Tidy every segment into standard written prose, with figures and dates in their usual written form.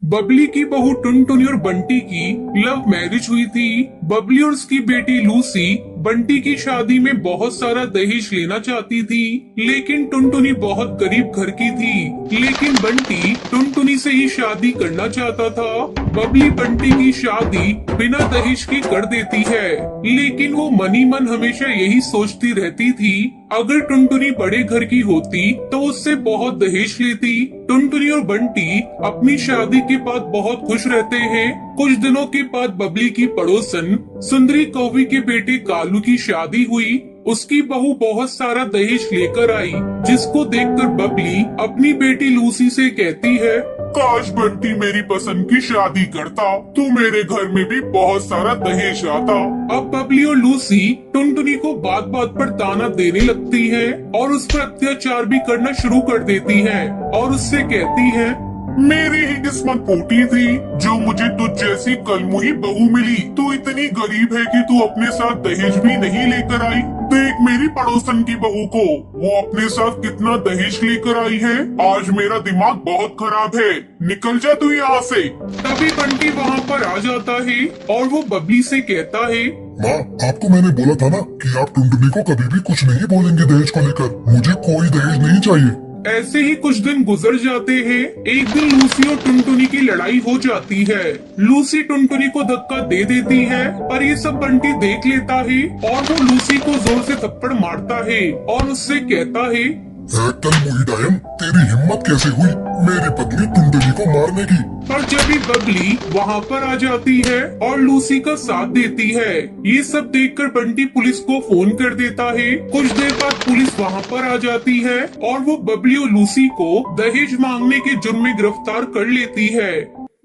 बबली की बहू टुनटुनी और बंटी की लव मैरिज हुई थी। बबली और उसकी बेटी लूसी बंटी की शादी में बहुत सारा दहेज लेना चाहती थी, लेकिन टुनटुनी बहुत गरीब घर की थी। लेकिन बंटी टुनटुनी से ही शादी करना चाहता था। बबली बंटी की शादी बिना दहेज की कर देती है, लेकिन वो मनी मन हमेशा यही सोचती रहती थी, अगर टुनटुनी बड़े घर की होती तो उससे बहुत दहेज लेती। टुनटुनी और बंटी अपनी शादी के बाद बहुत खुश रहते हैं। कुछ दिनों के बाद बबली की पड़ोसन सुंदरी कौवी के बेटे कालू की शादी हुई। उसकी बहू बहुत सारा दहेज लेकर आई, जिसको देखकर बबली अपनी बेटी लूसी से कहती है, काश बंटी मेरी पसंद की शादी करता तो मेरे घर में भी बहुत सारा दहेज आता। अब बबली और लूसी टुनटुनी को बात बात पर ताना देने लगती है और उस पर अत्याचार भी करना शुरू कर देती है और उससे कहती है, मेरी ही किस्मत फूटी थी जो मुझे तुझ जैसी कलमुही बहू मिली। तू इतनी गरीब है कि तू अपने साथ दहेज भी नहीं लेकर आई। देख मेरी पड़ोसन की बहू को, वो अपने साथ कितना दहेज लेकर आई है। आज मेरा दिमाग बहुत खराब है, निकल जा तू यहाँ से। तभी बंटी वहाँ पर आ जाता है और वो बबली से कहता है, माँ, आपको मैंने बोला था ना कि आप टुनटुनी को कभी भी कुछ नहीं बोलेंगे दहेज को लेकर। मुझे कोई दहेज नहीं चाहिए। ऐसे ही कुछ दिन गुजर जाते हैं। एक दिन लूसी और टुनटुनी की लड़ाई हो जाती है। लूसी टुनटुनी को धक्का दे देती है, पर ये सब बंटी देख लेता है और वो लूसी को जोर से थप्पड़ मारता है और उससे कहता है, कलमुही डायन, तेरी हिम्मत कैसे हुई मेरी पत्नी टुनटुनी को मारने की। पर जब भी बबली वहाँ पर आ जाती है और लूसी का साथ देती है। ये सब देखकर बंटी पुलिस को फोन कर देता है। कुछ देर बाद पुलिस वहाँ पर आ जाती है और वो बबली और लूसी को दहेज मांगने के जुर्म में गिरफ्तार कर लेती है।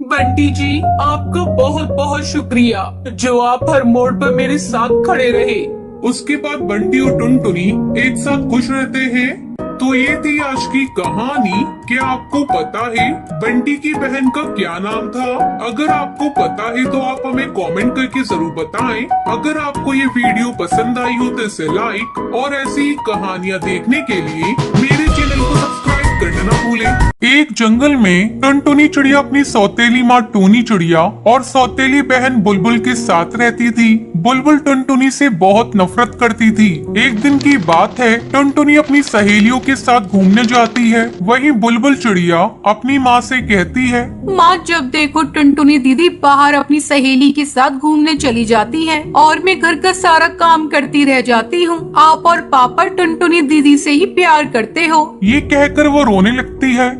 बंटी जी, आपका बहुत बहुत शुक्रिया जो आप हर मोड़ पर मेरे साथ खड़े रहे। उसके बाद बंटी और टुनटुनी एक साथ खुश रहते हैं। तो ये थी आज की कहानी। क्या आपको पता है बंटी की बहन का क्या नाम था? अगर आपको पता है तो आप हमें कमेंट करके जरूर बताएं। अगर आपको ये वीडियो पसंद आई हो तो इसे लाइक और ऐसी ही कहानियाँ देखने के लिए मेरे चैनल को सब्सक्राइब करना ना भूलें। एक जंगल में टुनटुनी चिड़िया अपनी सौतेली माँ टूनी चिड़िया और सौतेली बहन बुलबुल के साथ रहती थी। बुलबुल टुनटुनी से बहुत नफरत करती थी। एक दिन की बात है, टुनटुनी अपनी सहेलियों के साथ घूमने जाती है। वहीं बुलबुल चिड़िया अपनी माँ से कहती है, माँ, जब देखो टुनटुनी दीदी बाहर अपनी सहेली के साथ घूमने चली जाती है और मैं घर का सारा काम करती रह जाती हूँ। आप और पापा टुनटुनी दीदी से ही प्यार करते हो। ये कहकर वो रोने लगती है।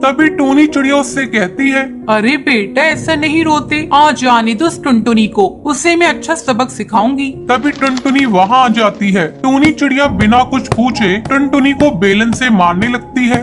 तभी टूनी चिड़िया उससे कहती है, अरे बेटा, ऐसा नहीं रोते, आ जाने दो उस टुनटुनी को, उसे मैं अच्छा सबक सिखाऊंगी। तभी टुनटुनी वहाँ आ जाती है। टूनी चिड़िया बिना कुछ पूछे टुनटुनी को बेलन से मारने लगती है।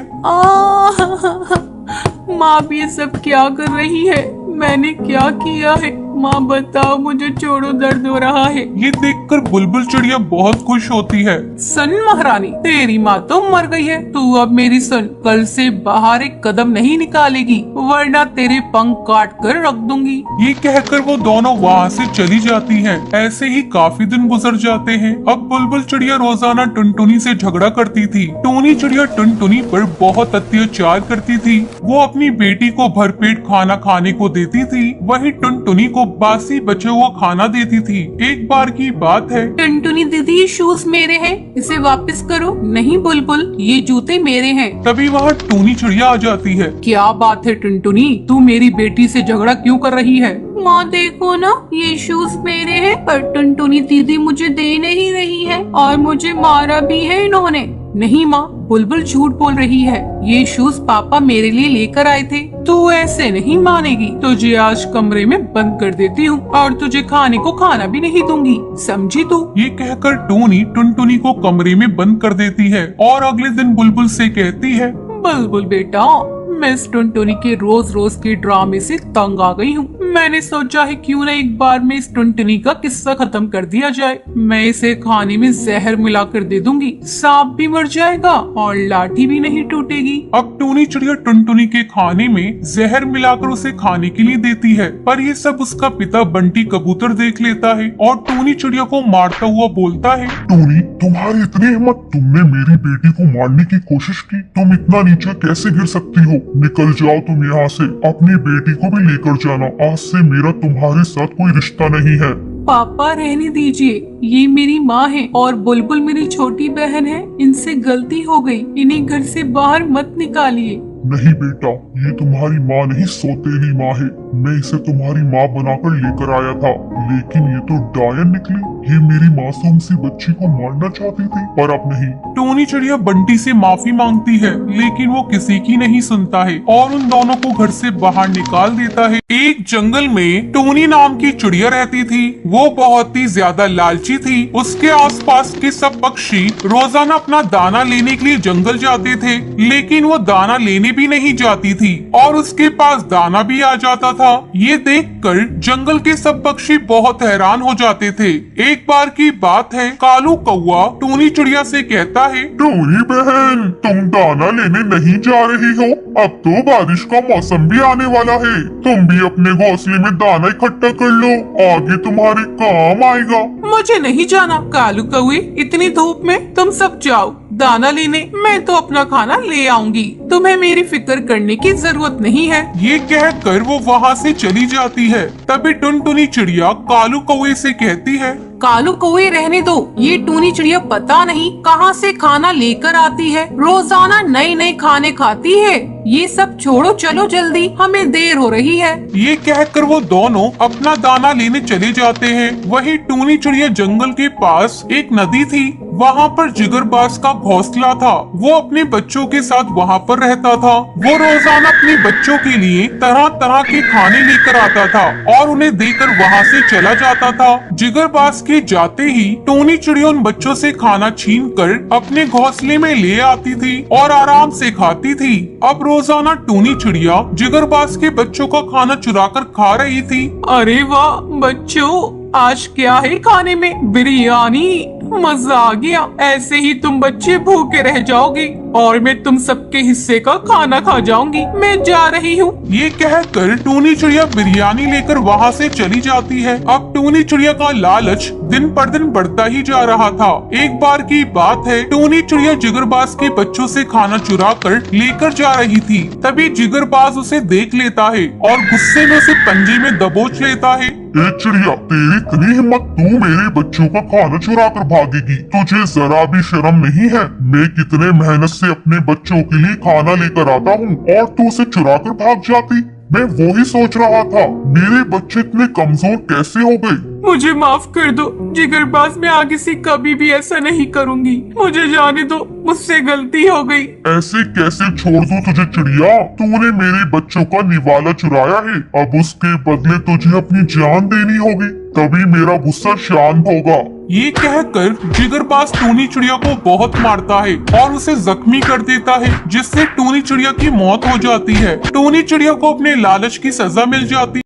माँ भी ये सब क्या कर रही है? मैंने क्या किया है? माँ बताओ, मुझे छोड़ो, दर्द हो रहा है। ये देखकर बुलबुल चिड़िया बहुत खुश होती है। सन महारानी, तेरी माँ तो मर गई है। तू अब मेरी सुन, कल से बाहर एक कदम नहीं निकालेगी, वरना तेरे पंख काट कर रख दूंगी। ये कहकर वो दोनों वहाँ से चली जाती हैं। ऐसे ही काफी दिन गुजर जाते हैं। अब बुलबुल चिड़िया रोजाना टुनटुनी से झगड़ा करती थी। टूनी चिड़िया टुनटुनी पर बहुत अत्याचार करती थी। वो अपनी बेटी को भरपेट खाना खाने को देती थी, वहीं टुनटुनी को बासी बचे हुआ खाना देती थी। एक बार की बात है, टुनटुनी दीदी, ये शूज मेरे हैं, इसे वापस करो। नहीं बुलबुल, ये जूते मेरे हैं। तभी वहाँ टूनी चिड़िया आ जाती है। क्या बात है टुनटुनी, तू मेरी बेटी से झगड़ा क्यों कर रही है? माँ देखो ना, ये शूज मेरे हैं, पर टुनटुनी दीदी मुझे दे नहीं रही है और मुझे मारा भी है इन्होंने। नहीं माँ, बुलबुल झूठ बोल रही है। ये शूज पापा मेरे लिए लेकर आए थे। तू ऐसे नहीं मानेगी, तुझे आज कमरे में बंद कर देती हूँ और तुझे खाने को खाना भी नहीं दूंगी, समझी तू? ये कहकर टूनी टुनटुनी को कमरे में बंद कर देती है और अगले दिन बुलबुल से कहती है, बुलबुल बेटा, मैं इस टुनटुनी के रोज रोज के ड्रामे से तंग आ गई हूँ। मैंने सोचा है क्यों ना एक बार में इस टुनटुनी का किस्सा खत्म कर दिया जाए। मैं इसे खाने में जहर मिलाकर दे दूंगी, सांप भी मर जाएगा और लाठी भी नहीं टूटेगी। अब टूनी चिड़िया टुनटुनी के खाने में जहर मिलाकर उसे खाने के लिए देती है, पर ये सब उसका पिता बंटी कबूतर देख लेता है और टूनी चिड़िया को मारता हुआ बोलता है, टूनी, तुम्हारी इतनी हिम्मत, तुमने मेरी बेटी को मारने की कोशिश की। तुम इतना नीचे कैसे गिर सकती हो? निकल जाओ तुम यहाँ से, अपनी बेटी को भी लेकर जाना। आज से मेरा तुम्हारे साथ कोई रिश्ता नहीं है। पापा रहने दीजिए, ये मेरी माँ है और बुलबुल मेरी छोटी बहन है। इनसे गलती हो गई, इन्हें घर से बाहर मत निकालिए। नहीं बेटा, ये तुम्हारी माँ नहीं, सौतेली माँ है। मैं इसे तुम्हारी माँ बनाकर लेकर आया था, लेकिन ये तो डायन निकली। ये मेरी मासूम सी बच्ची को मारना चाहती थी, पर अब नहीं। टोनी चिड़िया बंटी से माफी मांगती है, लेकिन वो किसी की नहीं सुनता है और उन दोनों को घर से बाहर निकाल देता है। एक जंगल में टोनी नाम की चिड़िया रहती थी। वो बहुत ही ज्यादा लालची थी। उसके आसपास के सब पक्षी रोजाना अपना दाना लेने के लिए जंगल जाते थे, लेकिन वो दाना लेने भी नहीं जाती थी और उसके पास दाना भी आ जाता था। ये देखकर जंगल के सब पक्षी बहुत हैरान हो जाते थे। एक बार की बात है, कालू कौवा टोनी चिड़िया से कहता है, टोनी बहन, तुम दाना लेने नहीं जा रही हो? अब तो बारिश का मौसम भी आने वाला है। तुम भी अपने घोंसले में दाना इकट्ठा कर लो, आगे तुम्हारे काम आएगा। मुझे नहीं जाना कालू कौवे, इतनी धूप में तुम सब जाओ दाना लेने, मैं तो अपना खाना ले आऊंगी। तुम्हें मेरी फिक्र करने की जरूरत नहीं है। ये कहकर वो वहाँ से चली जाती है। तभी टुनटुनी चिड़िया कालू कौवे से कहती है, कालू कौवे रहने दो, ये टूनी चिड़िया पता नहीं कहाँ से खाना लेकर आती है। रोजाना नए नए खाने खाती है। ये सब छोड़ो, चलो जल्दी, हमें देर हो रही है। ये कहकर वो दोनों अपना दाना लेने चले जाते हैं। वहीं टूनी चिड़िया जंगल के पास एक नदी थी, वहाँ पर जिगरबाज का घोंसला था। वो अपने बच्चों के साथ वहाँ पर रहता था। वो रोजाना अपने बच्चों के लिए तरह तरह के खाने लेकर आता था और उन्हें देकर वहाँ से चला जाता था। जिगरबाज के जाते ही टोनी चिड़िया उन बच्चों से खाना छीनकर अपने घोंसले में ले आती थी और आराम से खाती थी। अब रोजाना टोनी चिड़िया जिगरबाज के बच्चों का खाना चुराकर खा रही थी। अरे वाह बच्चों, आज क्या है खाने में? बिरयानी, मजा आ गया। ऐसे ही तुम बच्चे भूखे रह जाओगे और मैं तुम सबके हिस्से का खाना खा जाऊंगी। मैं जा रही हूँ। ये कहकर टोनी चिड़िया बिरयानी लेकर वहाँ से चली जाती है। अब टोनी चिड़िया का लालच दिन पर दिन बढ़ता ही जा रहा था। एक बार की बात है, टोनी चिड़िया जिगरबाज के बच्चों से खाना चुरा कर लेकर जा रही थी। तभी जिगरबाज उसे देख लेता है और गुस्से में उसे पंजे में दबोच लेता है। ए चिड़िया, तेरी इतनी हिम्मत, तू मेरे बच्चों का खाना चुरा कर भागेगी? तुझे जरा भी शर्म नहीं है? मैं कितने मेहनत से अपने बच्चों के लिए खाना लेकर आता हूँ और तू उसे चुरा कर भाग जाती। मैं वो ही सोच रहा था, मेरे बच्चे इतने कमजोर कैसे हो गए? मुझे माफ कर दो जिगरबाज, मैं आगे से कभी भी ऐसा नहीं करूंगी। मुझे जाने दो, मुझसे गलती हो गई। ऐसे कैसे छोड़ दूं तुझे चिड़िया? तूने मेरे बच्चों का निवाला चुराया है, अब उसके बदले तुझे अपनी जान देनी होगी, तभी मेरा गुस्सा शांत होगा। ये कहकर जिगरबाज टोनी चिड़िया को बहुत मारता है और उसे जख्मी कर देता है, जिससे टोनी चिड़िया की मौत हो जाती है। टोनी चिड़िया को अपने लालच की सजा मिल जाती है।